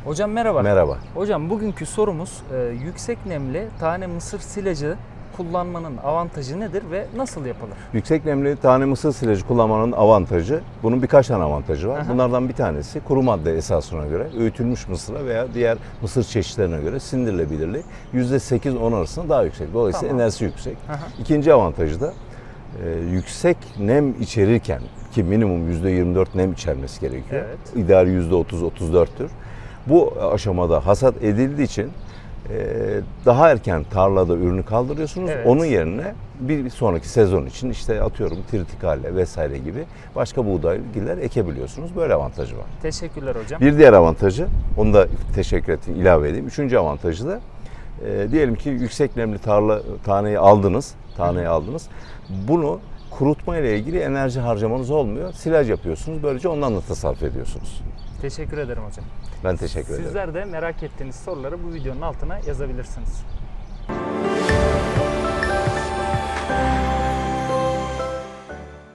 Hocam merhaba. Merhaba. Hocam bugünkü sorumuz yüksek nemli tane mısır silajı kullanmanın avantajı nedir ve nasıl yapılır? Yüksek nemli tane mısır silajı kullanmanın avantajı, bunun birkaç tane avantajı var. Aha. Bunlardan bir tanesi kuru madde esasına göre öğütülmüş mısıra veya diğer mısır çeşitlerine göre sindirilebilirliği %8-10 arasında daha yüksek. Dolayısıyla Tamam. enerjisi yüksek. Aha. İkinci avantajı da yüksek nem içerirken ki minimum %24 nem içermesi gerekiyor. Evet. İdeal %30-34'tür. Bu aşamada hasat edildiği için daha erken tarlada ürünü kaldırıyorsunuz. Evet. Onun yerine bir sonraki sezon için işte atıyorum tritikale vesaire gibi başka buğdaylar ekebiliyorsunuz. Böyle avantajı var. Teşekkürler hocam. Bir diğer avantajı, onu da teşekkür ettim, ilave edeyim. Üçüncü avantajı da diyelim ki yüksek nemli taneyi aldınız. Bunu kurutma ile ilgili enerji harcamanız olmuyor. Silaj yapıyorsunuz. Böylece ondan da tasarruf ediyorsunuz. Teşekkür ederim hocam. Ben teşekkür ederim. Sizler de merak ettiğiniz soruları bu videonun altına yazabilirsiniz.